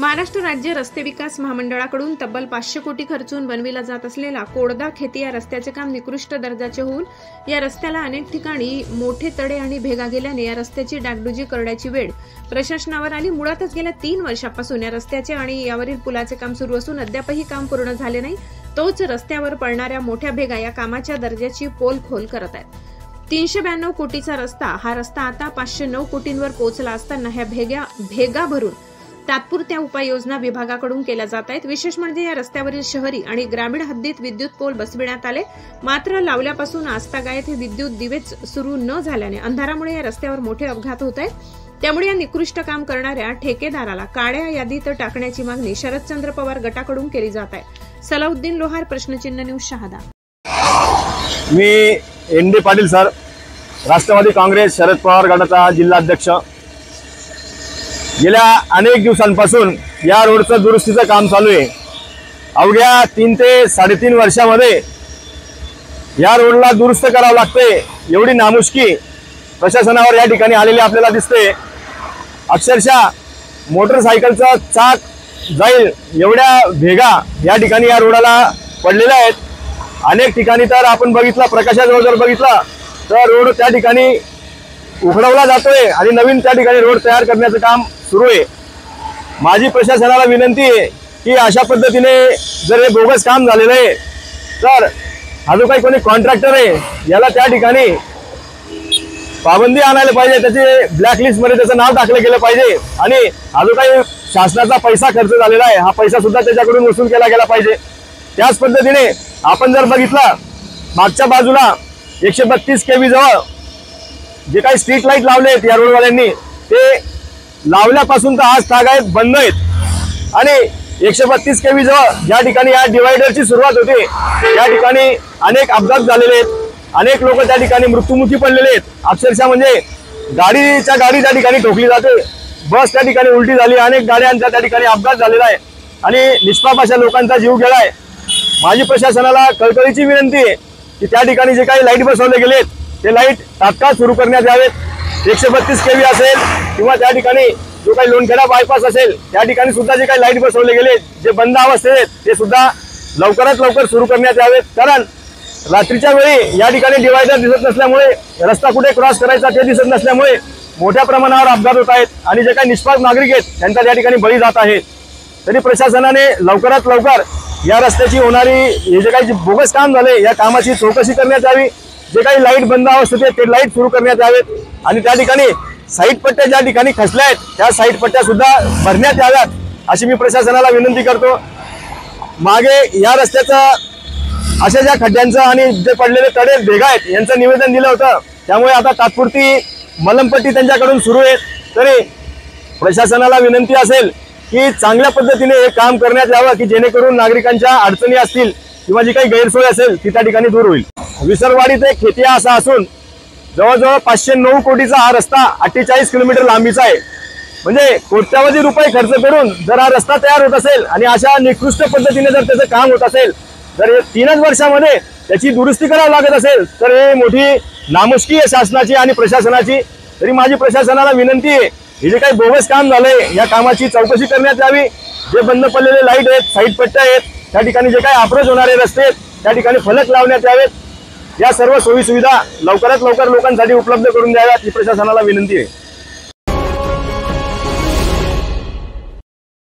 महाराष्ट्र राज्य रस्ते विकास महामंडळाकडून तब्बल 500 कोटी खर्चून बनविला जात असलेला कोडदा खेती या रस्त्याचे काम निकृष्ट दर्जाचे होऊन या रस्त्याला अनेक ठिकाणी मोठे तडे आणि भेगा गेल्याने या रस्त्याची डागडुजी करण्याची वेळ प्रशासनावर आली। मुळातच गेल्या 3 वर्षांपासून या रस्त्याचे आणि यावरील पुलाचे काम सुरू असून अद्यापही काम पूर्ण झाले नाही। तोच रस्त्यावर पडणाऱ्या मोठ्या भेगा या कामाच्या दर्जाची पोलखोल करत आहेत। 392 कोटीचा रस्ता हा रस्ता आता 509 कोटींवर पोहोचला असताना ह्या भेगा भरून तात्पुरत्या उपाययोजना विभागाकडून केल्या जात आहेत। विशेष म्हणजे या रस्त्यावरील शहरी आणि ग्रामीण हद्दीत विद्युत पोल बसविण्यात आले, मात्र लावल्यापासून आजतागायत हे विद्युत दिवेच सुरू न झाल्याने अंधारामुळे या रस्त्यावर मोठे अपघात होत आहेत। त्यामुळे या निकृष्ट काम करणाऱ्या ठेकेदाराला काळ्या यादीत टाकण्याची मागणी शरदचंद्र पवार गटाकडून केली जात आहे। सलाउद्दीन लोहार, प्रश्नचिन्ह न्यूज, शहादा। मी एन.डी. पाटील सर, राष्ट्रवादी काँग्रेस शरद पवार गटाचा जिल्हा अध्यक्ष। गेल्या अनेक दिवसांपासून या रोडचं दुरुस्तीचं काम चालू आहे। अवघ्या 3 ते 3.5 वर्षामध्ये या रोडला दुरुस्त करावं लागते, एवढी नामुष्की प्रशासनावर या ठिकाणी आलेली आपल्याला दिसते। अक्षरशः मोटरसायकलचं चाक जाईल एवढ्या भेगा या ठिकाणी या रोडाला पडलेल्या आहेत। अनेक ठिकाणी तर आपण बघितलं, प्रकाशाजवळ जर बघितलं तर रोड त्या ठिकाणी उखडवला जातोय आणि नवीन त्या ठिकाणी रोड तयार करण्याचं काम सुरू आहे। माझी प्रशासनाला विनंती आहे की अशा पद्धतीने जर हे बोगस काम झालेलं आहे तर हा जो काही कोणी कॉन्ट्रॅक्टर आहे याला त्या ठिकाणी पाबंदी आणायला पाहिजे, त्याची ब्लॅकलिस्ट मध्ये त्याचं नाव टाकलं गेलं पाहिजे आणि हा जो काही शासनाचा पैसा खर्च झालेला आहे हा पैसा सुद्धा त्याच्याकडून वसूल केला गेला पाहिजे। त्याच पद्धतीने आपण जर बघितलं मागच्या बाजूला 132 केव्ही जवळ जे काही स्ट्रीट लाईट लावले आहेत या रोडवाल्यांनी, ते लावल्यापासून तर आज तागायत बंद आहेत आणि 132 केव्ही जवळ ज्या ठिकाणी या डिवायडरची सुरुवात होते या ठिकाणी अनेक अपघात झालेले आहेत, अनेक लोक त्या ठिकाणी मृत्युमुखी पडलेले आहेत। अक्षरशः म्हणजे गाडी त्या ठिकाणी ठोकली जाते, बस त्या ठिकाणी उलटी झाली, अनेक गाड्यांचा त्या ठिकाणी अपघात झालेला आहे आणि निष्पाप अशा लोकांचा जीव गेलाय। माझी प्रशासनाला कळकळीची विनंती आहे की त्या ठिकाणी जे काही लाईट बसवले गेलेत ते लाईट तात्काळ सुरू करण्यात यावेत। 132 केव्ही असेल किंवा त्या ठिकाणी जो काही लोणखेडा बायपास असेल त्या ठिकाणी सुद्धा जे काही लाईट बसवले गेले जे बंद अवस्थेत आहेत ते सुद्धा लवकरात लवकर सुरू करण्यात यावेत। कारण रात्रीच्या वेळी या ठिकाणी डिवायडर दिसत नसल्यामुळे, रस्ता कुठे क्रॉस करायचा ते दिसत नसल्यामुळे मोठ्या प्रमाणावर अपघात होत आहेत आणि जे काही निष्पाप नागरिक आहेत त्यांचा त्या ठिकाणी बळी जात आहे। तरी प्रशासनाने लवकरात लवकर या रस्त्याची होणारी हे जे काही बोगस काम झाले या कामाची चौकशी करण्यात यावी, जे काही लाईट बंद अवस्थेत आहेत ते लाईट सुरू करण्यात यावेत आणि त्या ठिकाणी साईड पट्ट्या ज्या ठिकाणी खचल्या आहेत त्या साईड पट्ट्या सुद्धा भरण्यात याव्यात अशी मी प्रशासनाला विनंती करतो। मागे या रस्त्याचं अशा ज्या खड्ड्यांचं आणि जे पडलेले तडे भेगा आहेत यांचं निवेदन दिलं होतं, त्यामुळे आता तात्पुरती मलमपट्टी त्यांच्याकडून सुरू आहे। तरी प्रशासनाला विनंती असेल की चांगल्या पद्धतीने हे काम करण्यात यावं की जेणेकरून नागरिकांच्या अडचणी असतील किंवा जी काही गैरसोय असेल ती त्या ठिकाणी दूर होईल। विसरवाडी ते खेतिया असा असून जवळजवळ 509 कोटीचा हा रस्ता 48 किलोमीटर लांबीचा आहे। म्हणजे कोट्यावधी रुपये खर्च करून जर हा रस्ता तयार होत असेल आणि अशा निकृष्ट पद्धतीने जर त्याचं काम होत असेल, जर हे 3 वर्षामध्ये त्याची दुरुस्ती करावी लागत असेल तर हे मोठी नामुष्की आहे शासनाची आणि प्रशासनाची। तरी माझी प्रशासनाला विनंती आहे हे जे काही बोगस काम झालंय या कामाची चौकशी करण्यात यावी। जे बंद पडलेले लाईट आहेत, साईड पट्ट्या आहेत, त्या ठिकाणी जे काही अप्रोच होणारे रस्ते आहेत त्या ठिकाणी फलक लावण्यात यावेत। या सर्व सोयी सुविधा लवकरात लवकर लोकांसाठी उपलब्ध करून द्याव्यात ही प्रशासनाला विनंती आहे।